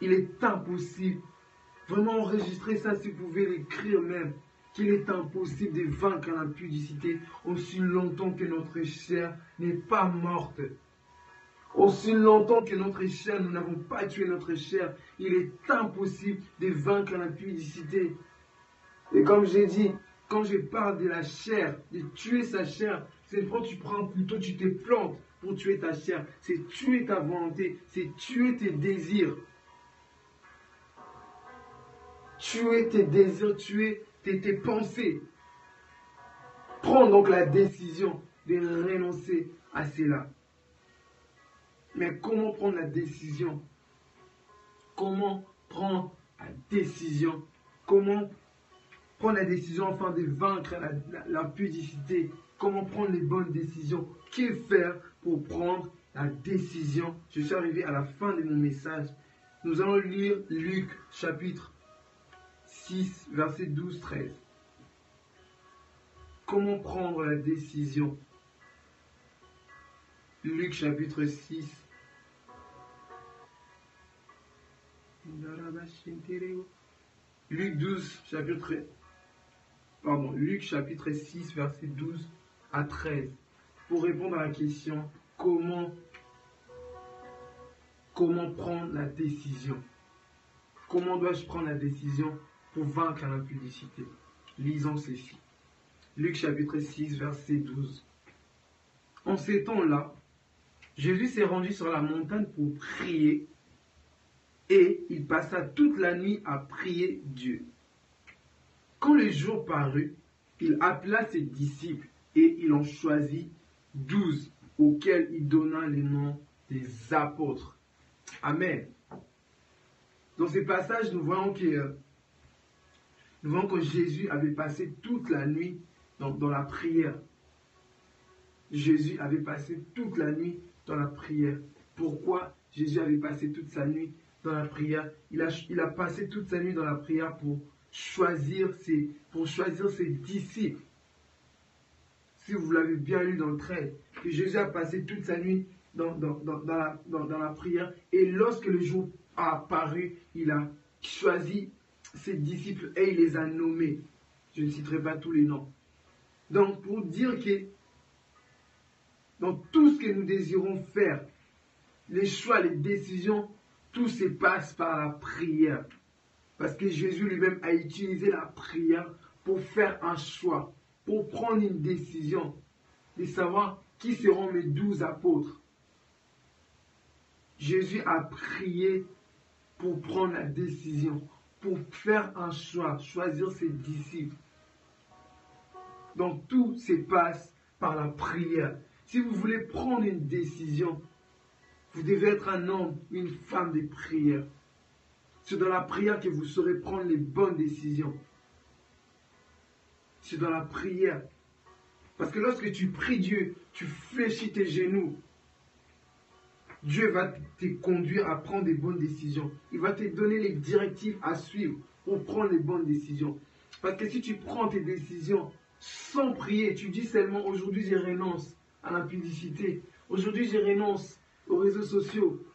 Il est impossible, vraiment enregistrer ça si vous pouvez l'écrire même, qu'il est impossible de vaincre l'impudicité aussi longtemps que notre chair n'est pas morte. Aussi longtemps que notre chair, nous n'avons pas tué notre chair, il est impossible de vaincre l'impudicité. Et comme j'ai dit, Quand je parle de la chair, de tuer sa chair, c'est quand tu prends un couteau, tu te plantes pour tuer ta chair. C'est tuer ta volonté, c'est tuer tes désirs. Tuer tes désirs, tuer tes pensées. Prends donc la décision de renoncer à cela. Mais comment prendre la décision? Comment prendre la décision? Comment prendre la décision afin de vaincre l'impudicité? Comment prendre les bonnes décisions? Que faire pour prendre la décision? Je suis arrivé à la fin de mon message. Nous allons lire Luc chapitre 6, verset 12-13. Comment prendre la décision? Luc chapitre 6. Luc chapitre 6, verset 12 à 13. Pour répondre à la question, comment prendre la décision? Comment dois-je prendre la décision pour vaincre l'impudicité? Lisons ceci. Luc chapitre 6, verset 12. En ces temps-là, Jésus s'est rendu sur la montagne pour prier et il passa toute la nuit à prier Dieu. Quand le jour parut, il appela ses disciples et il en choisit 12 auxquels il donna les noms des apôtres. Amen. Dans ces passages, nous voyons que Jésus avait passé toute la nuit dans la prière. Jésus avait passé toute la nuit dans la prière. Pourquoi Jésus avait passé toute sa nuit dans la prière? Il a passé toute sa nuit dans la prière pour choisir ses disciples. Si vous l'avez bien lu dans le 13, que Jésus a passé toute sa nuit dans la prière. Et lorsque le jour a apparu, il a choisi ses disciples et il les a nommés. Je ne citerai pas tous les noms. Donc, pour dire que dans tout ce que nous désirons faire, les choix, les décisions, tout se passe par la prière. Parce que Jésus lui-même a utilisé la prière pour faire un choix, pour prendre une décision, de savoir qui seront mes 12 apôtres. Jésus a prié pour prendre la décision, pour faire un choix, choisir ses disciples. Donc tout se passe par la prière. Si vous voulez prendre une décision, vous devez être un homme, une femme de prière. C'est dans la prière que vous saurez prendre les bonnes décisions. C'est dans la prière. Parce que lorsque tu pries Dieu, tu fléchis tes genoux. Dieu va te conduire à prendre des bonnes décisions. Il va te donner les directives à suivre pour prendre les bonnes décisions. Parce que si tu prends tes décisions sans prier, tu dis seulement aujourd'hui je renonce à l'impudicité. Aujourd'hui je renonce aux réseaux sociaux.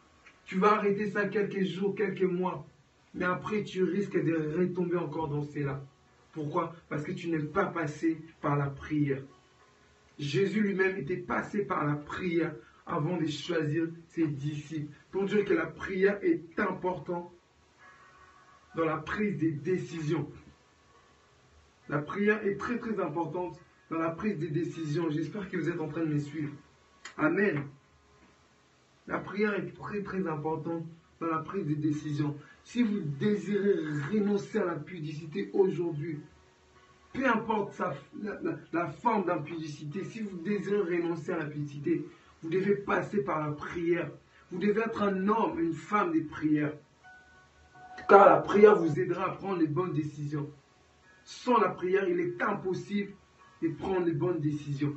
Tu vas arrêter ça quelques jours, quelques mois. Mais après tu risques de retomber encore dans cela. Pourquoi? Parce que tu n'es pas passé par la prière. Jésus lui-même était passé par la prière avant de choisir ses disciples. Pour dire que la prière est importante dans la prise des décisions. La prière est très très importante dans la prise des décisions. J'espère que vous êtes en train de me suivre. Amen. La prière est très très importante dans la prise des décisions. Si vous désirez renoncer à l'impudicité aujourd'hui, peu importe la forme d'impudicité, si vous désirez renoncer à l'impudicité, vous devez passer par la prière. Vous devez être un homme, une femme de prière. Car la prière vous aidera à prendre les bonnes décisions. Sans la prière, il est impossible de prendre les bonnes décisions.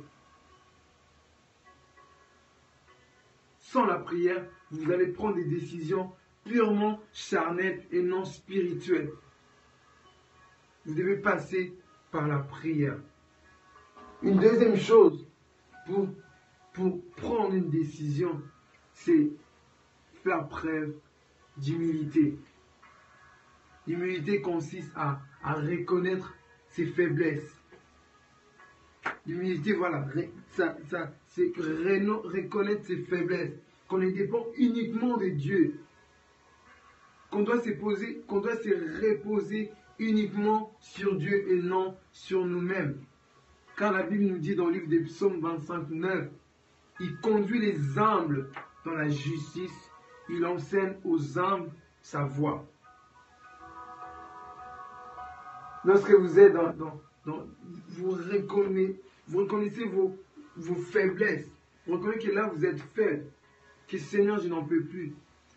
Sans la prière, vous allez prendre des décisions purement charnelles et non spirituelles. Vous devez passer par la prière. Une deuxième chose pour prendre une décision, c'est faire preuve d'humilité. L'humilité consiste à reconnaître ses faiblesses. L'humilité, voilà, c'est reconnaître ses faiblesses, qu'on dépend uniquement de Dieu, qu'on doit se reposer uniquement sur Dieu et non sur nous-mêmes. Car la Bible nous dit dans le livre des Psaumes 25, 9, il conduit les humbles dans la justice, il enseigne aux humbles sa voie. Lorsque vous êtes vous reconnaissez vos faiblesses, vous reconnaissez que là vous êtes faible, que Seigneur je n'en peux plus,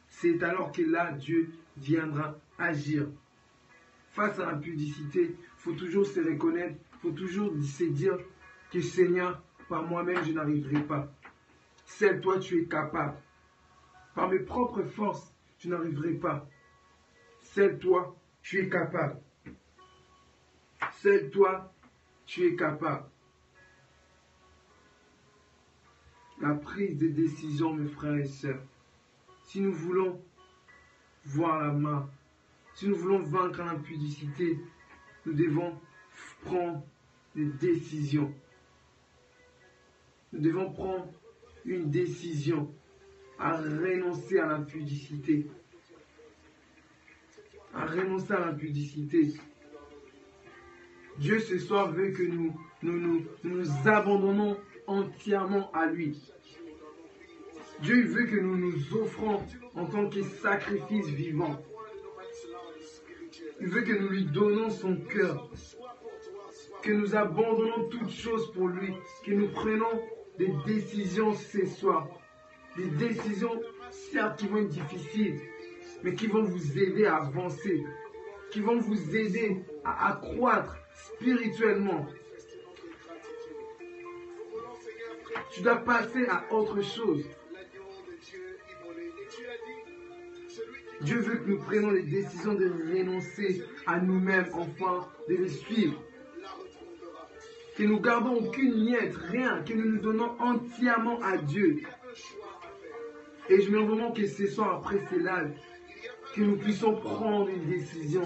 c'est alors que là Dieu viendra agir. Face à l'impudicité, il faut toujours se reconnaître, il faut toujours se dire que Seigneur, par moi-même je n'arriverai pas. Seul toi tu es capable. Par mes propres forces, je n'arriverai pas. Seul toi, tu es capable. Seul toi, tu es capable. La prise de décision, mes frères et sœurs, si nous voulons voir la main, si nous voulons vaincre l'impudicité, nous devons prendre des décisions. Nous devons prendre une décision à renoncer à l'impudicité. À renoncer à l'impudicité. Dieu ce soir veut que nous abandonnons entièrement à lui. Dieu veut que nous nous offrons en tant que sacrifice vivant. Il veut que nous lui donnons son cœur. Que nous abandonnons toutes choses pour lui. Que nous prenons des décisions ce soir. Des décisions, certes, qui vont être difficiles, mais qui vont vous aider à avancer. Qui vont vous aider à croître spirituellement. Tu dois passer à autre chose. Dieu veut que nous prenions les décisions de renoncer à nous-mêmes, enfin, de les suivre. Que nous gardons aucune miette, rien, que nous nous donnons entièrement à Dieu. Et je me rends vraiment que ce soir, après ces lives, que nous puissions prendre une décision.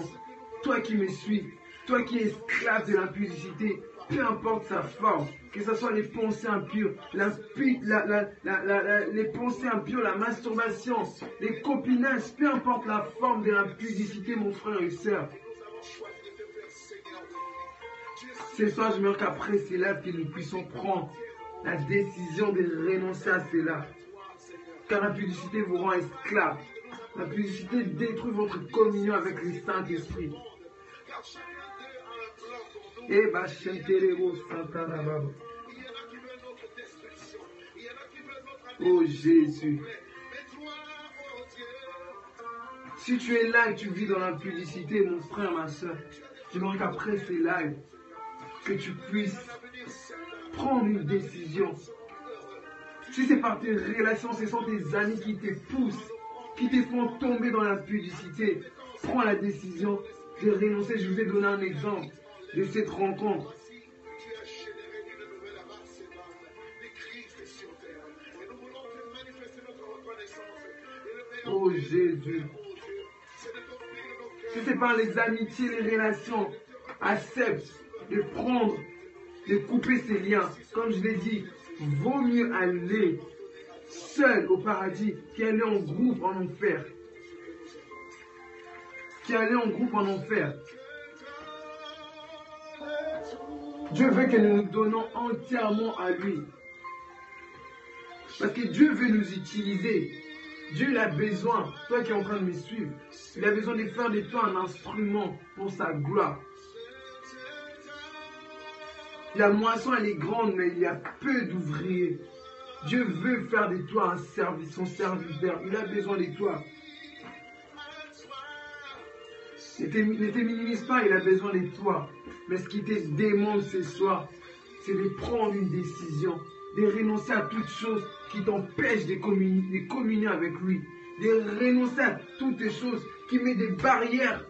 Toi qui me suis, toi qui es esclave de l'impudicité, peu importe sa forme, que ce soit les pensées impures, les pensées impures, la masturbation, les copinages, peu importe la forme de l'impudicité, mon frère et soeur. Ce soir, je me rends qu'après ces lives, que nous puissions prendre la décision de renoncer à cela. Car l'impudicité vous rend esclave. L'impudicité détruit votre communion avec le Saint-Esprit. Et oh Jésus. Si tu es là et tu vis dans l'impudicité, mon frère, ma soeur, j'aimerais qu'après ces lives, que tu puisses prendre une décision. Si c'est par tes relations, ce sont tes amis qui te poussent, qui te font tomber dans l'impudicité, prends la décision de renoncer. Je vous ai donné un exemple de cette rencontre. Oh Jésus. Si c'est par les amitiés, les relations, accepte de prendre, de couper ces liens. Comme je l'ai dit, vaut mieux aller seul au paradis qu'aller en groupe en enfer. Dieu veut que nous nous donnons entièrement à lui. Parce que Dieu veut nous utiliser. Dieu il a besoin, toi qui es en train de me suivre, il a besoin de faire de toi un instrument pour sa gloire. La moisson elle est grande, mais il y a peu d'ouvriers. Dieu veut faire de toi un service, son serviteur. Il a besoin de toi. Ne te minimise pas, il a besoin de toi. Mais ce qui te demande ce soir, c'est de prendre une décision, de renoncer à toutes choses qui t'empêchent de communier avec lui, de renoncer à toutes les choses qui mettent des barrières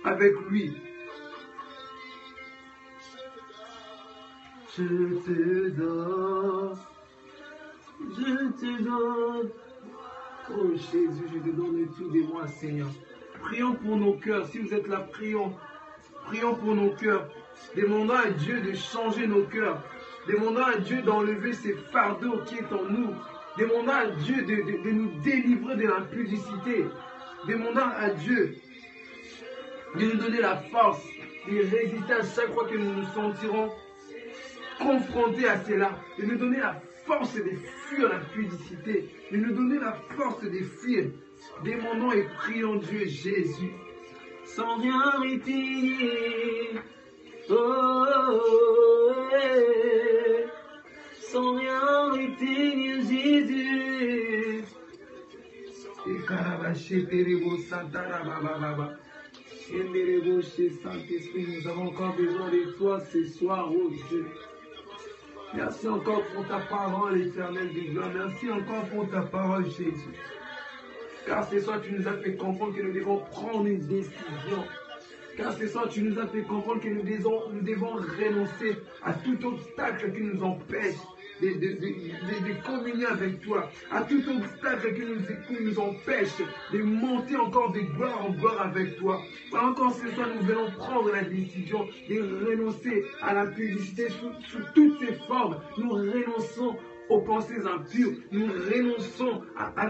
avec lui. Je te donne, oh Jésus, je te donne tout de moi, Seigneur. Prions pour nos cœurs. Si vous êtes là, prions pour nos cœurs. Demandons à Dieu de changer nos cœurs. Demandons à Dieu d'enlever ces fardeaux qui est en nous. Demandons à Dieu de nous délivrer de l'impudicité. Demandons à Dieu de nous donner la force de résister à chaque fois que nous nous sentirons confrontés à cela, de nous donner la force de fuir la pudicité, de nous donner la force de fuir. Demandons et prions Dieu Jésus. Sans rien étayer, sans rien éteindre Jésus. Et Karabaché Terebo Santarababa. Saint-Esprit, nous avons encore besoin de toi ce soir, oh Dieu. Merci encore pour ta parole éternelle de gloire. Merci encore pour ta parole, Jésus. Car ce soir, tu nous as fait comprendre que nous devons prendre une décision. Car ce soir, tu nous as fait comprendre que nous devons renoncer à tout obstacle qui nous empêche de communier avec toi, à tout obstacle qui nous empêche de monter encore de gloire en gloire avec toi. Encore ce soir, nous allons prendre la décision de renoncer à la publicité sous toutes ses formes. Nous renonçons aux pensées impures, nous renonçons à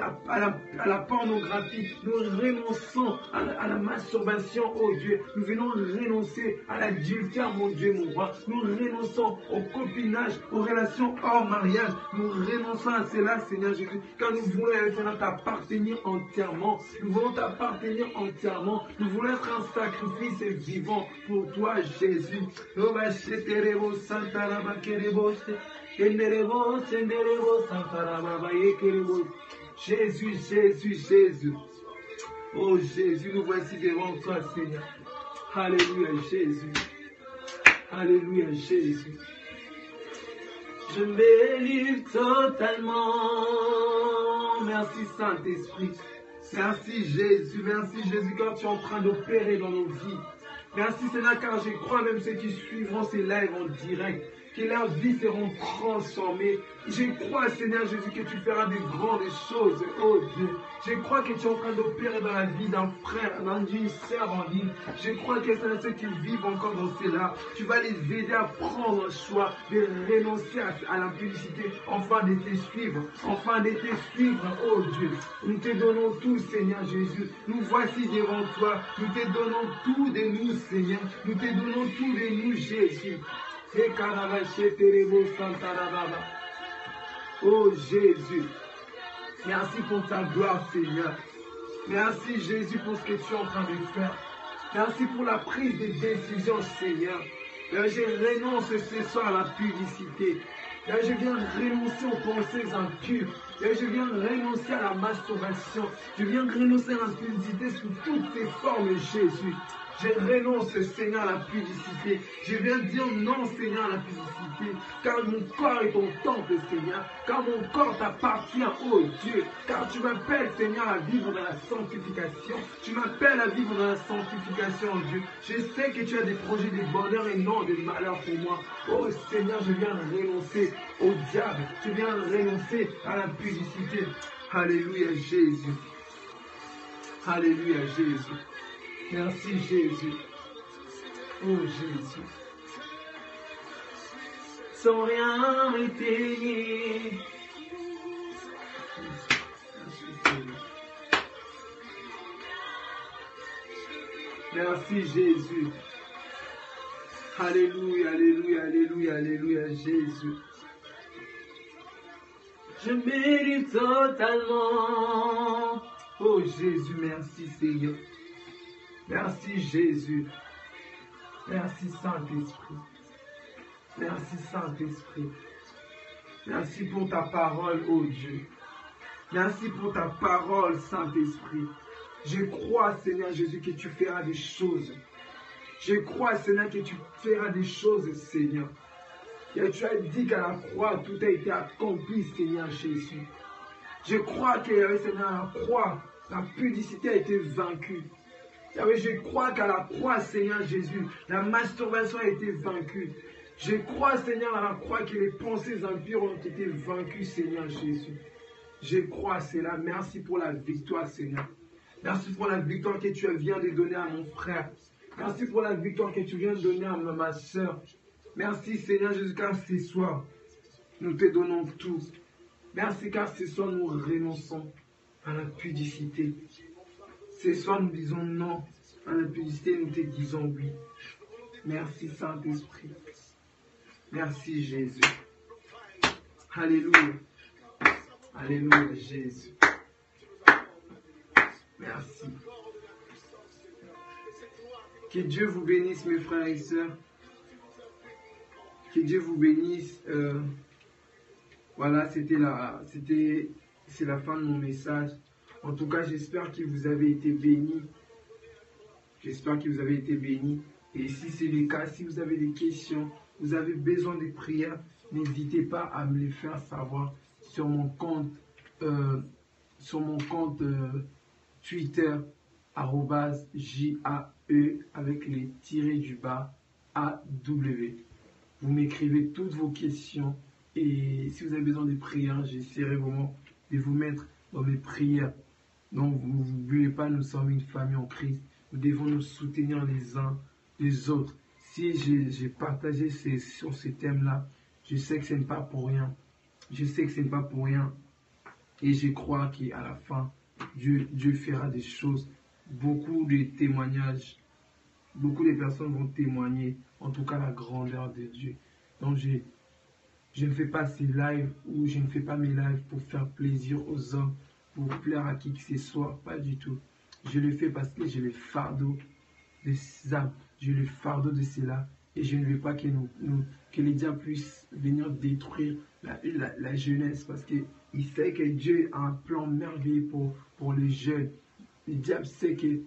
la pornographie, nous renonçons à la masturbation, oh Dieu, nous venons renoncer à l'adultère, mon Dieu, mon roi, nous renonçons au copinage, aux relations hors mariage, nous renonçons à cela, Seigneur Jésus, car nous voulons, Seigneur, t'appartenir entièrement, nous voulons t'appartenir entièrement, nous voulons être un sacrifice vivant pour toi, Jésus. Jésus, Jésus, Jésus. Oh Jésus, nous voici devant toi, Seigneur. Alléluia, Jésus. Alléluia, Jésus. Je me livre totalement. Merci, Saint-Esprit. Merci, Jésus. Merci, Jésus, quand tu es en train d'opérer dans nos vies. Merci, Seigneur, car je crois même ceux qui suivront ces lives en direct, que leurs vies seront transformées. Je crois, Seigneur Jésus, que tu feras de grandes choses, oh Dieu. Je crois que tu es en train d'opérer dans la vie d'un frère, d'une sœur en ligne. Je crois que c'est ceux qui vivent encore dans cela. Tu vas les aider à prendre un choix de renoncer à l'impudicité, enfin de te suivre, oh Dieu. Nous te donnons tout, Seigneur Jésus. Nous voici devant toi. Nous te donnons tout de nous, Seigneur. Nous te donnons tout de nous, Jésus. Oh Jésus, merci pour ta gloire, Seigneur. Merci Jésus pour ce que tu es en train de faire. Merci pour la prise de décision, Seigneur. Je renonce ce soir à la publicité. Je viens renoncer aux pensées impures. Je viens renoncer à la masturbation. Je viens renoncer à la publicité sous toutes ses formes, Jésus. Je renonce, Seigneur, à la publicité. Je viens dire non, Seigneur, à la publicité. Car mon corps est ton temple, Seigneur. Car mon corps t'appartient, oh Dieu. Car tu m'appelles, Seigneur, à vivre dans la sanctification. Tu m'appelles à vivre dans la sanctification, oh Dieu. Je sais que tu as des projets de bonheur et non de malheur pour moi. Oh Seigneur, je viens renoncer au diable. Je viens renoncer à la publicité. Alléluia, Jésus. Alléluia, Jésus. Merci Jésus. Oh Jésus. Sans rien étayer. Merci Jésus. Alléluia, alléluia, alléluia, alléluia, Jésus. Je mérite totalement. Oh Jésus, merci Seigneur. Merci Jésus. Merci Saint-Esprit. Merci Saint-Esprit. Merci pour ta parole, oh Dieu. Merci pour ta parole, Saint-Esprit. Je crois, Seigneur Jésus, que tu feras des choses. Je crois, Seigneur, que tu feras des choses, Seigneur. Et tu as dit qu'à la croix, tout a été accompli, Seigneur Jésus. Je crois que, Seigneur, à la croix, la pudicité a été vaincue. Je crois qu'à la croix, Seigneur Jésus, la masturbation a été vaincue. Je crois, Seigneur, à la croix que les pensées impures ont été vaincues, Seigneur Jésus. Je crois à cela. Merci pour la victoire, Seigneur. Merci pour la victoire que tu viens de donner à mon frère. Merci pour la victoire que tu viens de donner à ma soeur. Merci, Seigneur Jésus, car ce soir, nous te donnons tout. Merci, car ce soir, nous renonçons à la pudicité. Ce soir, nous disons non à l'impudicité, nous te disons oui. Merci Saint-Esprit. Merci Jésus. Alléluia. Alléluia Jésus. Merci. Que Dieu vous bénisse mes frères et sœurs. Que Dieu vous bénisse. Voilà, c'est la fin de mon message. En tout cas, j'espère que vous avez été bénis. J'espère que vous avez été bénis. Et si c'est le cas, si vous avez des questions, vous avez besoin de prières, n'hésitez pas à me les faire savoir sur mon compte, Twitter, @JAE avec les tirés du bas AW. Vous m'écrivez toutes vos questions et si vous avez besoin de prières, j'essaierai vraiment de vous mettre dans mes prières. Donc, vous n'oubliez pas, nous sommes une famille en Christ. Nous devons nous soutenir les uns les autres. Si j'ai partagé sur ces thèmes-là, je sais que ce n'est pas pour rien. Je sais que ce n'est pas pour rien. Et je crois qu'à la fin, Dieu fera des choses. Beaucoup de témoignages, beaucoup de personnes vont témoigner, en tout cas la grandeur de Dieu. Donc je ne fais pas ces lives ou je ne fais pas mes lives pour faire plaisir aux hommes, pour plaire à qui que ce soit, pas du tout. Je le fais parce que j'ai le fardeau de ces âmes, j'ai le fardeau de cela et je ne veux pas que les diables puissent venir détruire la jeunesse parce qu'il sait que Dieu a un plan merveilleux pour les jeunes. Le diable sait que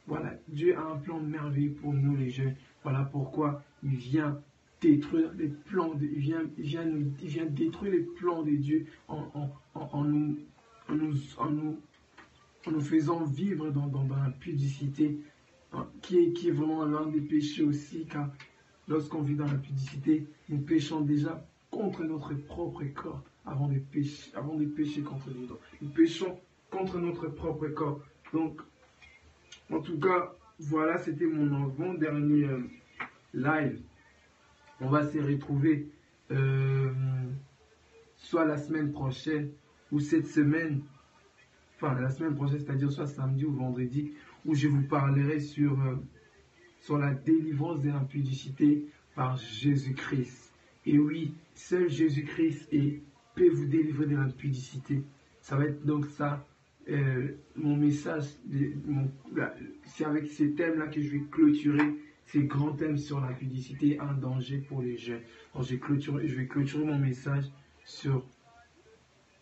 voilà, Dieu a un plan merveilleux pour nous les jeunes. Voilà pourquoi il vient détruire les plans il vient détruire les plans de Dieu en nous faisant vivre dans la pudicité, qui est vraiment l'un des péchés aussi, car lorsqu'on vit dans la pudicité, nous péchons déjà contre notre propre corps avant de pécher contre les autres. Nous péchons contre notre propre corps. Donc, en tout cas, voilà, c'était mon avant-dernier live. On va se retrouver soit la semaine prochaine ou cette semaine, enfin la semaine prochaine, c'est-à-dire soit samedi ou vendredi, où je vous parlerai sur la délivrance de l'impudicité par Jésus-Christ. Et oui, seul Jésus-Christ peut vous délivrer de l'impudicité. Ça va être donc ça, mon message, c'est avec ces thèmes-là que je vais clôturer ces grands thèmes sur l'impudicité, un danger pour les jeunes. Donc je vais clôturer mon message sur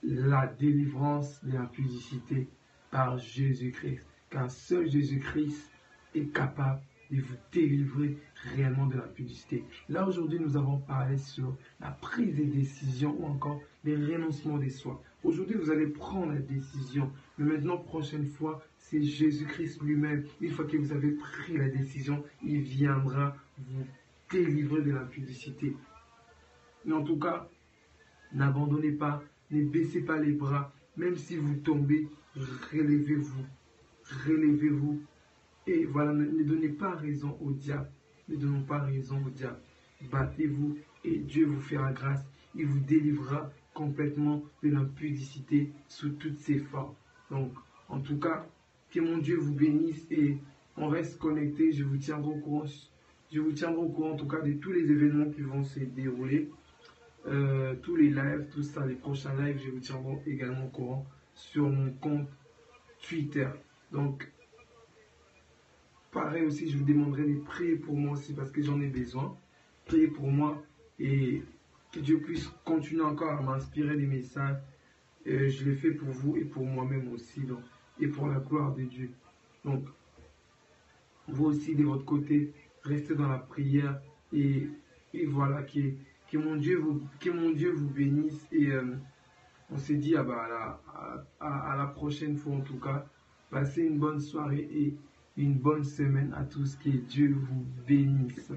la délivrance de l'impudicité par Jésus-Christ. Car seul Jésus-Christ est capable de vous délivrer réellement de l'impudicité. Là, aujourd'hui, nous avons parlé sur la prise de décision ou encore les renoncements de soi. Aujourd'hui, vous allez prendre la décision. Mais maintenant, prochaine fois, c'est Jésus-Christ lui-même. Une fois que vous avez pris la décision, il viendra vous délivrer de l'impudicité. Mais en tout cas, n'abandonnez pas, ne baissez pas les bras. Même si vous tombez, relevez-vous. Relevez-vous. Et voilà, ne donnez pas raison au diable. Ne donnons pas raison au diable. Battez-vous et Dieu vous fera grâce. Il vous délivrera complètement de l'impudicité sous toutes ses formes. Donc, en tout cas, que mon Dieu vous bénisse et on reste connecté. Je vous tiendrai au courant. Je vous tiendrai au courant en tout cas de tous les événements qui vont se dérouler. Tous les lives, tout ça, les prochains lives, je vous tiendrai également au courant sur mon compte Twitter. Donc, pareil aussi, je vous demanderai de prier pour moi aussi parce que j'en ai besoin. Priez pour moi et que Dieu puisse continuer encore à m'inspirer des messages. Je le fais pour vous et pour moi-même aussi. Donc, et pour la gloire de Dieu. Donc, vous aussi de votre côté, restez dans la prière et voilà, que mon Dieu vous bénisse et on se dit à la prochaine fois en tout cas. Passez une bonne soirée et une bonne semaine à tous. Que Dieu vous bénisse.